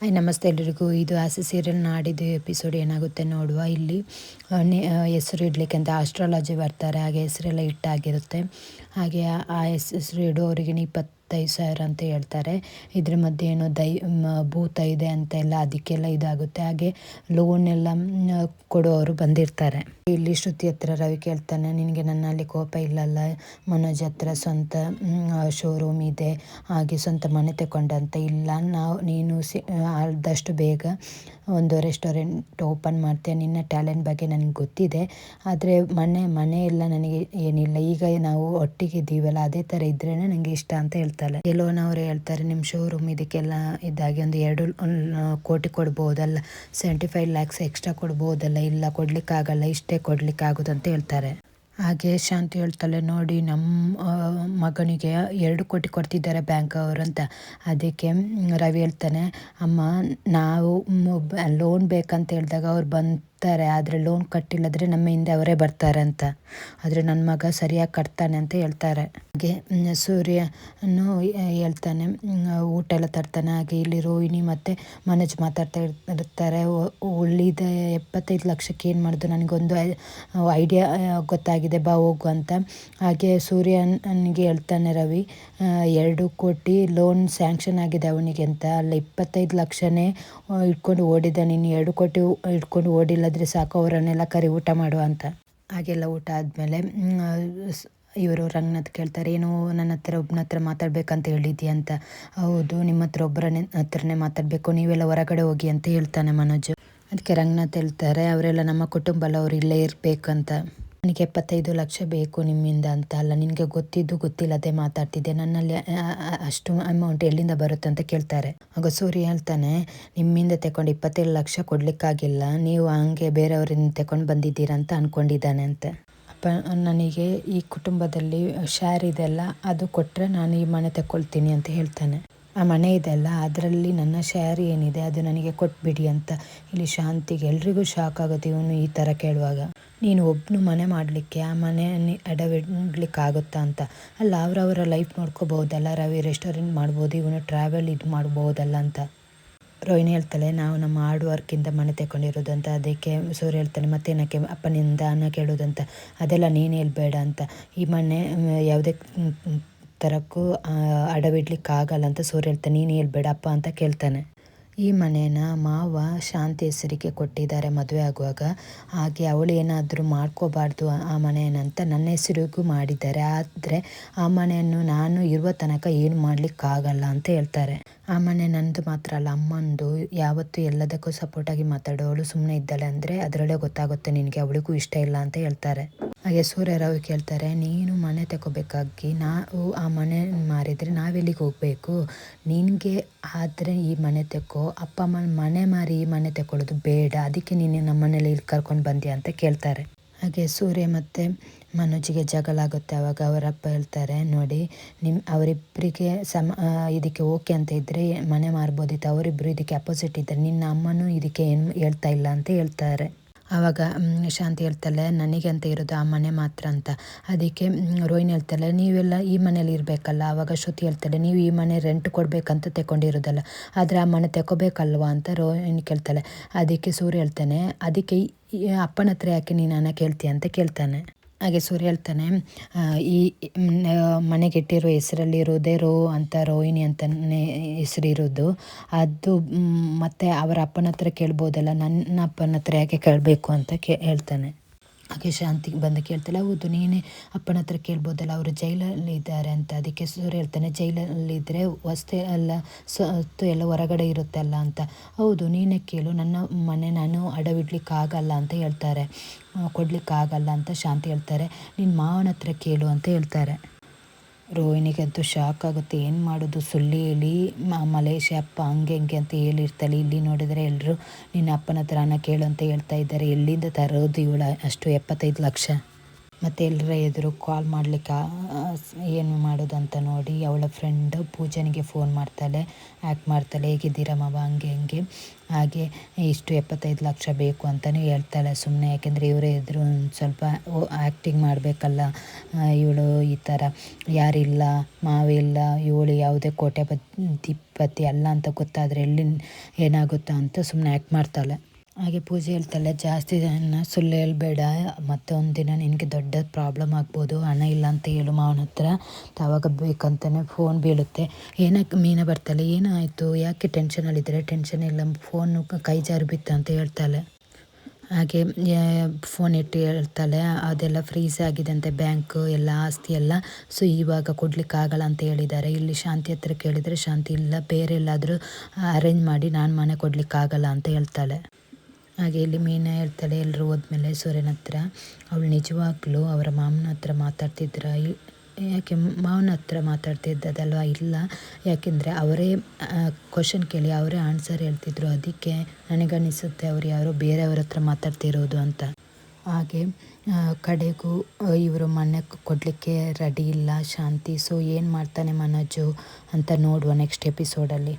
Hi ನಮಸ್ತೆ ಎಲ್ಲರಿಗೂ. ಇದು ಆಸೆ ಸೀರಿಯಲ್ ನಾಡಿದ್ದು ಎಪಿಸೋಡ್ ಏನಾಗುತ್ತೆ ನೋಡುವ. ಇಲ್ಲಿ ಹೆಸರು ಇಡಲಿಕ್ಕೆ ಅಂತ ಆಸ್ಟ್ರಾಲಜಿ ಬರ್ತಾರೆ. ಹಾಗೆ ಹೆಸರೆಲ್ಲ ಇಟ್ಟಾಗಿರುತ್ತೆ. ಹಾಗೆ ಆ ಹೆಸರು ಇಡೋರಿಗೆ 25,000 ಅಂತ ಹೇಳ್ತಾರೆ. ಇದ್ರ ಮಧ್ಯೆ ಏನೋ ಭೂತ ಇದೆ ಅಂತೆಲ್ಲ ಅದಕ್ಕೆಲ್ಲ ಇದಾಗುತ್ತೆ. ಹಾಗೆ ಲೋನ್ ಎಲ್ಲ ಕೊಡೋರು ಬಂದಿರ್ತಾರೆ. ಇಲ್ಲಿ ಶ್ರುತಿ ಹತ್ರ ರವಿ ಕೇಳ್ತಾನೆ, ನಿನಗೆ ನನ್ನಲ್ಲಿ ಕೋಪ ಇಲ್ಲಲ್ಲ, ಮನೋಜ್ ಹತ್ರ ಸ್ವಂತ ಶೋರೂಮ್ ಇದೆ, ಹಾಗೆ ಸ್ವಂತ ಮನೆ ತಗೊಂಡಂತ ಇಲ್ಲ, ನೀನು ಆದಷ್ಟು ಬೇಗ ಒಂದು ರೆಸ್ಟೋರೆಂಟ್ ಓಪನ್ ಮಾಡ್ತೀಯ, ನಿನ್ನ ಟ್ಯಾಲೆಂಟ್ ಬಗ್ಗೆ ನನಗೆ ಗೊತ್ತಿದೆ, ಆದರೆ ಮನೆ ಎಲ್ಲ ನನಗೆ ಏನಿಲ್ಲ, ಈಗ ನಾವು ಒಟ್ಟಿಗೆ ಇದ್ದೀವಲ್ಲ ಅದೇ ಥರ ಇದ್ರೇ ನನಗೆ ಇಷ್ಟ ಅಂತ ಹೇಳ್ತಾಳೆ. ಕೆಲವನವರು ಹೇಳ್ತಾರೆ, ನಿಮ್ಮ ಶೋರೂಮ್ ಇದಕ್ಕೆಲ್ಲ ಇದಾಗಿ ಒಂದು 2 ಕೋಟಿ ಕೊಡ್ಬೋದಲ್ಲ, 75 lakhs ಎಕ್ಸ್ಟ್ರಾ ಕೊಡ್ಬೋದಲ್ಲ, ಇಲ್ಲ ಕೊಡ್ಲಿಕ್ಕಾಗಲ್ಲ, ಇಷ್ಟೇ ಕೊಡ್ಲಿಕ್ಕಾಗೋದು ಅಂತ ಹೇಳ್ತಾರೆ. ಹಾಗೆ ಶಾಂತಿ ಹೇಳ್ತಾಳೆ, ನೋಡಿ ನಮ್ಮ ಮಗನಿಗೆ 2 ಕೋಟಿ ಕೊಡ್ತಿದ್ದಾರೆ ಬ್ಯಾಂಕ್ ಅವರು ಅಂತ. ಅದಕ್ಕೆ ರವಿ ಹೇಳ್ತಾನೆ, ಅಮ್ಮ ನಾವು ಲೋನ್ ಬೇಕಂತ ಹೇಳಿದಾಗ ಅವ್ರು ಬಂತಾರೆ, ಆದರೆ ಲೋನ್ ಕಟ್ಟಿಲ್ಲದ್ರೆ ನಮ್ಮ ಹಿಂದೆ ಅವರೇ ಬರ್ತಾರೆ ಅಂತ, ಆದರೆ ನನ್ನ ಮಗ ಸರಿಯಾಗಿ ಕಟ್ತಾನೆ ಅಂತ ಹೇಳ್ತಾರೆ. ಹಾಗೆ ಸೂರ್ಯನು ಹೇಳ್ತಾನೆ, ಊಟ ಎಲ್ಲ ತರ್ತಾನೆ. ಹಾಗೆ ಇಲ್ಲಿ ರೋಹಿಣಿ ಮತ್ತು ಮನೋಜ್ ಮಾತಾಡ್ತಾ ಇರ್ತಾರೆ. ಉಳಿದ 75 ಲಕ್ಷಕ್ಕೆ ಏನು ಮಾಡೋದು, ನನಗೊಂದು ಐಡಿಯಾ ಗೊತ್ತಾಗಿದೆ, ಬಾ ಹೋಗು ಅಂತ. ಹಾಗೆ ಸೂರ್ಯನಿಗೆ ಹೇಳ್ತಾನೆ ರವಿ, 2 ಕೋಟಿ ಲೋನ್ ಸ್ಯಾಂಕ್ಷನ್ ಆಗಿದೆ ಅವನಿಗೆ ಅಂತ, ಅಲ್ಲ 25 ಲಕ್ಷನೇ ಇಟ್ಕೊಂಡು ಓಡಿದ, ನೀನು 2 ಕೋಟಿ ಇಟ್ಕೊಂಡು ಓಡಿಲ್ಲದ್ರೆ ಸಾಕು, ಅವರನ್ನೆಲ್ಲ ಕರಿ ಊಟ ಮಾಡುವ ಅಂತ. ಹಾಗೆಲ್ಲ ಊಟ ಆದಮೇಲೆ ಇವರು ರಂಗನಾಥ್ ಕೇಳ್ತಾರೆ, ಏನು ನನ್ನ ಒಬ್ಬನ ಹತ್ರ ಮಾತಾಡ್ಬೇಕಂತ ಹೇಳಿದ್ಯಾ ಅಂತ. ಹೌದು, ನಿಮ್ಮ ಹತ್ರನೇ ಮಾತಾಡಬೇಕು, ನೀವೆಲ್ಲ ಹೊರಗಡೆ ಹೋಗಿ ಅಂತ ಹೇಳ್ತಾನೆ ಮನೋಜ್. ಅದಕ್ಕೆ ರಂಗನಾಥ್ ಹೇಳ್ತಾರೆ, ಅವರೆಲ್ಲ ನಮ್ಮ ಕುಟುಂಬ ಅಲ್ಲ, ಅವ್ರು ಇಲ್ಲೇ ಇರಬೇಕಂತ. ನನಗೆ 75 ಲಕ್ಷ ಬೇಕು ನಿಮ್ಮಿಂದ ಅಂತ. ಅಲ್ಲ, ನಿನಗೆ ಗೊತ್ತಿದ್ದು ಗೊತ್ತಿಲ್ಲದೆ ಮಾತಾಡ್ತಿದ್ದೆ, ನನ್ನಲ್ಲಿ ಅಷ್ಟು ಅಮೌಂಟ್ ಎಲ್ಲಿಂದ ಬರುತ್ತೆ ಅಂತ ಕೇಳ್ತಾರೆ. ಆಗ ಸೂರ್ಯ ಹೇಳ್ತಾನೆ, ನಿಮ್ಮಿಂದ ತಗೊಂಡು 27 ಲಕ್ಷ ಕೊಡಲಿಕ್ಕಾಗಿಲ್ಲ, ನೀವು ಹಂಗೆ ಬೇರೆಯವರಿಂದ ತಗೊಂಡು ಬಂದಿದ್ದೀರಾ ಅಂತ ಅಂದ್ಕೊಂಡಿದ್ದಾನೆ ಅಂತ. ನನಗೆ ಈ ಕುಟುಂಬದಲ್ಲಿ ಶೇರ್ ಇದೆಲ್ಲ, ಅದು ಕೊಟ್ಟರೆ ನಾನು ಈ ಮನೆ ತಗೊಳ್ತೀನಿ ಅಂತ ಹೇಳ್ತಾನೆ. ಆ ಮನೆ ಇದೆಲ್ಲ, ಅದರಲ್ಲಿ ನನ್ನ ಶೇರ್ ಏನಿದೆ ಅದು ನನಗೆ ಕೊಟ್ಬಿಡಿ ಅಂತ. ಇಲ್ಲಿ ಶಾಂತಿಗೆ ಎಲ್ರಿಗೂ ಶಾಕ್ ಆಗುತ್ತೆ ಇವನು ಈ ಥರ ಕೇಳುವಾಗ. ನೀನು ಒಬ್ಬನು ಮನೆ ಮಾಡಲಿಕ್ಕೆ ಆ ಮನೆ ಅಡವಿಡ್ಲಿಕ್ಕಾಗುತ್ತಾ ಅಂತ. ಅಲ್ಲ, ಅವರವರ ಲೈಫ್ ನೋಡ್ಕೋಬಹುದಲ್ಲ, ರವಿ ರೆಸ್ಟೋರೆಂಟ್ ಮಾಡ್ಬೋದು, ಇವನು ಟ್ರಾವೆಲ್ ಇದು ಮಾಡ್ಬೋದಲ್ಲ ಅಂತ. ರೋಹಿಣಿ ಹೇಳ್ತಾಳೆ, ನಾವು ನಮ್ಮ ಹಾರ್ಡ್ ವರ್ಕಿಂದ ಮನೆ ತಗೊಂಡಿರೋದು ಅಂತ. ಅದಕ್ಕೆ ಸೂರ್ಯ ಹೇಳ್ತಾನೆ, ಮತ್ತೇನಕ್ಕೆ ಅಪ್ಪನಿಂದ ಹಣ ಕೇಳೋದಂತ, ಅದೆಲ್ಲ ನೀನು ಹೇಳ್ಬೇಡ ಅಂತ. ಈ ಮನೆ ಯಾವುದೇ ಥರಕ್ಕೂ ಅಡವಿಡ್ಲಿಕ್ಕಾಗಲ್ಲ ಅಂತ ಸೂರ್ಯ ಹೇಳ್ತಾನೆ, ನೀನು ಹೇಳ್ಬೇಡ ಅಪ್ಪ ಅಂತ ಕೇಳ್ತಾನೆ. ಈ ಮನೇನ ಮಾವ ಶಾಂತಿ ಹೆಸರಿಗೆ ಕೊಟ್ಟಿದ್ದಾರೆ ಮದುವೆ ಆಗುವಾಗ. ಹಾಗೆ ಅವಳು ಏನಾದರೂ ಮಾಡ್ಕೋಬಾರ್ದು ಆ ಮನೆಯನ್ನಂತ ನನ್ನ ಹೆಸರಿಗೂ ಮಾಡಿದ್ದಾರೆ, ಆದರೆ ಆ ಮನೆಯನ್ನು ನಾನು ಇರುವ ತನಕ ಏನು ಮಾಡಲಿಕ್ಕಾಗಲ್ಲ ಅಂತ ಹೇಳ್ತಾರೆ. ಆ ಮನೆ ನಂದು ಮಾತ್ರ ಅಲ್ಲ, ಅಮ್ಮಂದು. ಯಾವತ್ತೂ ಎಲ್ಲದಕ್ಕೂ ಸಪೋರ್ಟಾಗಿ ಮಾತಾಡೋಳು ಸುಮ್ಮನೆ ಇದ್ದಾಳೆ ಅಂದರೆ ಅದರಲ್ಲೇ ಗೊತ್ತಾಗುತ್ತೆ ನಿನಗೆ ಅವಳಿಗೂ ಇಷ್ಟ ಇಲ್ಲ ಅಂತ ಹೇಳ್ತಾರೆ. ಹಾಗೆ ಸೂರ್ಯ ರವಿ ಕೇಳ್ತಾರೆ, ನೀನು ಮನೆ ತಗೋಬೇಕಾಗಿ ನಾವು ಆ ಮನೆ ಮಾರಿದರೆ ನಾವೆಲ್ಲಿಗೆ ಹೋಗಬೇಕು, ನಿನಗೆ ಆದರೆ ಈ ಮನೆ ತಗೋ, ಅಪ್ಪ ಅಮ್ಮನ ಮನೆ ಮಾರಿ ಈ ಮನೆ ತಗೊಳ್ಳೋದು ಬೇಡ, ಅದಕ್ಕೆ ನೀನು ನಮ್ಮ ಮನೇಲಿ ಇಲ್ಲಿ ಕರ್ಕೊಂಡು ಬಂದ್ಯಾ ಅಂತ ಕೇಳ್ತಾರೆ. ಹಾಗೆ ಸೂರ್ಯ ಮತ್ತು ಮನೋಜಿಗೆ ಜಗಳ ಆಗುತ್ತೆ. ಆವಾಗ ಅವರಪ್ಪ ಹೇಳ್ತಾರೆ, ನೋಡಿ ಅವರಿಬ್ಬರಿಗೆ ಇದಕ್ಕೆ ಓಕೆ ಅಂತ ಇದ್ದರೆ ಮನೆ ಮಾರ್ಬೋದಿತ್ತು, ಅವರಿಬ್ಬರು ಇದಕ್ಕೆ ಅಪೋಸಿಟ್ ಇದ್ದಾರೆ, ನಿನ್ನ ಅಮ್ಮನೂ ಇದಕ್ಕೆ ಏನು ಹೇಳ್ತಾ ಇಲ್ಲ ಅಂತ ಹೇಳ್ತಾರೆ. ಆವಾಗ ಶಾಂತಿ ಹೇಳ್ತಾಳೆ, ನನಗೆ ಅಂತ ಇರೋದು ಆ ಮನೆ ಮಾತ್ರ ಅಂತ. ಅದಕ್ಕೆ ರೋಹಿಣಿ ಹೇಳ್ತಾಳೆ, ನೀವೆಲ್ಲ ಈ ಮನೇಲಿ ಇರಬೇಕಲ್ಲ. ಆವಾಗ ಶ್ರುತಿ ಹೇಳ್ತಾಳೆ, ನೀವು ಈ ಮನೆ ರೆಂಟ್ ಕೊಡಬೇಕಂತ ತಗೊಂಡಿರೋದಲ್ಲ, ಆದರೆ ಆ ಮನೆ ತಗೋಬೇಕಲ್ವಾ ಅಂತ ರೋಹಿಣಿ ಕೇಳ್ತಾಳೆ. ಅದಕ್ಕೆ ಸೂರ್ಯ ಹೇಳ್ತಾನೆ, ಅದಕ್ಕೆ ಅಪ್ಪನ ಹತ್ರ ಯಾಕೆ ನೀನು ಹಣ ಕೇಳ್ತೀಯ ಅಂತ ಕೇಳ್ತಾನೆ. ಹಾಗೆ ಸೂರ್ಯ ಹೇಳ್ತಾನೆ, ಈ ಮನೆಗೆಟ್ಟಿರೋ ಹೆಸರಲ್ಲಿರೋದೇ ಅಂತ ರೋಹಿಣಿ ಅಂತಲೇ ಹೆಸರಿರೋದು, ಅದು ಮತ್ತು ಅವರ ಅಪ್ಪನ ಹತ್ರ ಕೇಳ್ಬೋದಲ್ಲ, ನನ್ನ ಅಪ್ಪನ ಹತ್ರ ಯಾಕೆ ಕೇಳಬೇಕು ಅಂತ ಹೇಳ್ತಾನೆ. ಹಾಗೆ ಶಾಂತಿಗೆ ಬಂದು ಕೇಳ್ತಾಳೆ, ಹೌದು ನೀನೇ ಅಪ್ಪನ ಹತ್ರ ಕೇಳ್ಬೋದಲ್ಲ, ಅವರು ಜೈಲಲ್ಲಿ ಇದ್ದಾರೆ ಅಂತ. ಅದಕ್ಕೆ ಸೂರ್ಯ ಹೇಳ್ತಾನೆ, ಜೈಲಲ್ಲಿದ್ದರೆ ವಸ್ತು ಎಲ್ಲ ಸೊತ್ತು ಎಲ್ಲ ಹೊರಗಡೆ ಇರುತ್ತಲ್ಲ ಅಂತ. ಹೌದು, ನೀನೇ ಕೇಳು, ನನ್ನ ಮನೆ ನಾನು ಅಡವಿಡ್ಲಿಕ್ಕಾಗಲ್ಲ ಅಂತ ಹೇಳ್ತಾರೆ, ಕೊಡ್ಲಿಕ್ಕಾಗಲ್ಲ ಅಂತ ಶಾಂತಿ ಹೇಳ್ತಾರೆ. ನಿನ್ನ ಮಾವನ ಹತ್ರ ಕೇಳು ಅಂತ ಹೇಳ್ತಾರೆ. ರೋಹಿಣಿಗಂತೂ ಶಾಕ್ ಆಗುತ್ತೆ, ಏನು ಮಾಡೋದು, ಸುಳ್ಳು ಹೇಳಿ ಮಲೇಷ್ಯಾ ಅಪ್ಪ ಹಂಗೆ ಹಿಂಗೆ ಅಂತ ಹೇಳಿರ್ತಾಳೆ. ಇಲ್ಲಿ ನೋಡಿದರೆ ಎಲ್ಲರೂ ನಿನ್ನ ಅಪ್ಪನ ಹತ್ರ ಹಣ ಕೇಳು ಅಂತ ಹೇಳ್ತಾ ಇದ್ದಾರೆ, ಎಲ್ಲಿಂದ ತರೋದು ಇವಳು ಅಷ್ಟು 75 ಲಕ್ಷ. ಮತ್ತು ಎಲ್ಲರ ಎದುರು ಕಾಲ್ ಮಾಡಲಿಕ್ಕೆ ಏನು ಮಾಡೋದು ಅಂತ ನೋಡಿ ಅವಳ ಫ್ರೆಂಡ್ ಪೂಜನಿಗೆ ಫೋನ್ ಮಾಡ್ತಾಳೆ, ಆ್ಯಕ್ಟ್ ಮಾಡ್ತಾಳೆ, ಹೇಗಿದ್ದೀರಾ ಮಾವ ಹಂಗೆ ಹಿಂಗೆ, ಹಾಗೆ ಇಷ್ಟು 75 ಲಕ್ಷ ಬೇಕು ಅಂತಲೇ ಹೇಳ್ತಾಳೆ ಸುಮ್ಮನೆ. ಯಾಕೆಂದರೆ ಇವರೇ ಎದುರು ಒಂದು ಸ್ವಲ್ಪ ಆ್ಯಕ್ಟಿಂಗ್ ಮಾಡಬೇಕಲ್ಲ, ಇವಳು ಈ ಥರ ಯಾರಿಲ್ಲ ಮಾವಿಲ್ಲ, ಇವಳು ಯಾವುದೇ ಕೋಟ್ಯಾಧಿಪತಿ ಅಲ್ಲ ಅಂತ ಗೊತ್ತಾದರೆ ಎಲ್ಲಿ ಏನಾಗುತ್ತಾ ಅಂತ ಸುಮ್ಮನೆ ಆ್ಯಕ್ಟ್ ಮಾಡ್ತಾಳೆ. ಹಾಗೆ ಪೂಜೆ ಹೇಳ್ತಾಳೆ, ಜಾಸ್ತಿ ಜನ ಸುಳ್ಳು ಹೇಳ್ಬೇಡ, ಮತ್ತೆ ಒಂದಿನ ನಿನಗೆ ದೊಡ್ಡ ಪ್ರಾಬ್ಲಮ್ ಆಗ್ಬೋದು, ಹಣ ಇಲ್ಲ ಅಂತ ಹೇಳು ಮಾವನ ಹತ್ರ, ಆವಾಗ ಬೇಕಂತಲೇ ಫೋನ್ ಬೀಳುತ್ತೆ. ಏನಕ್ಕೆ ಮೀನಾ ಬರ್ತಾಳೆ, ಏನಾಯಿತು ಯಾಕೆ ಟೆನ್ಷನಲ್ಲಿದ್ದರೆ, ಟೆನ್ಷನ್ ಇಲ್ಲ, ಫೋನು ಕೈ ಜಾರಿ ಬಿತ್ತು ಅಂತ ಹೇಳ್ತಾಳೆ. ಹಾಗೆ ಫೋನ್ ಇಟ್ಟು ಹೇಳ್ತಾಳೆ, ಅದೆಲ್ಲ ಫ್ರೀಸ್ ಆಗಿದೆ ಅಂತೆ ಬ್ಯಾಂಕು ಎಲ್ಲ ಆಸ್ತಿ ಎಲ್ಲ, ಸೊ ಇವಾಗ ಕೊಡಲಿಕ್ಕಾಗಲ್ಲ ಅಂತ ಹೇಳಿದ್ದಾರೆ. ಇಲ್ಲಿ ಶಾಂತಿ ಹತ್ರ ಕೇಳಿದರೆ ಶಾಂತಿ ಇಲ್ಲ, ಬೇರೆ ಎಲ್ಲಾದರೂ ಅರೇಂಜ್ ಮಾಡಿ ನಾನು ಮನೆ ಕೊಡಲಿಕ್ಕಾಗಲ್ಲ ಅಂತ ಹೇಳ್ತಾಳೆ. ಹಾಗೆ ಇಲ್ಲಿ ಮೀನಾ ಹೇಳ್ತಾಳೆ, ಎಲ್ಲರೂ ಹೋದ್ಮೇಲೆ ಸೂರ್ಯನ ಹತ್ರ, ಅವಳು ನಿಜವಾಗ್ಲೂ ಅವರ ಮಾವನ ಹತ್ರ ಮಾತಾಡ್ತಿದ್ರ, ಯಾಕೆ ಮಾವನ ಹತ್ರ ಮಾತಾಡ್ತಿದ್ದದಲ್ವ, ಇಲ್ಲ ಯಾಕೆಂದರೆ ಅವರೇ ಕ್ವಶನ್ ಕೇಳಿ ಅವರೇ ಆನ್ಸರ್ ಹೇಳ್ತಿದ್ರು, ಅದಕ್ಕೆ ನನಗನ್ನಿಸುತ್ತೆ ಅವರು ಯಾರೋ ಬೇರೆಯವ್ರ ಹತ್ರ ಮಾತಾಡ್ತಿರೋದು ಅಂತ. ಹಾಗೆ ಕಡೆಗೂ ಇವರು ಮನೆ ಕೊಡಲಿಕ್ಕೆ ರೆಡಿ ಇಲ್ಲ ಶಾಂತಿ. ಸೊ ಏನು ಮಾಡ್ತಾನೆ ಮನೋಜು ಅಂತ ನೋಡುವ ನೆಕ್ಸ್ಟ್ ಎಪಿಸೋಡಲ್ಲಿ.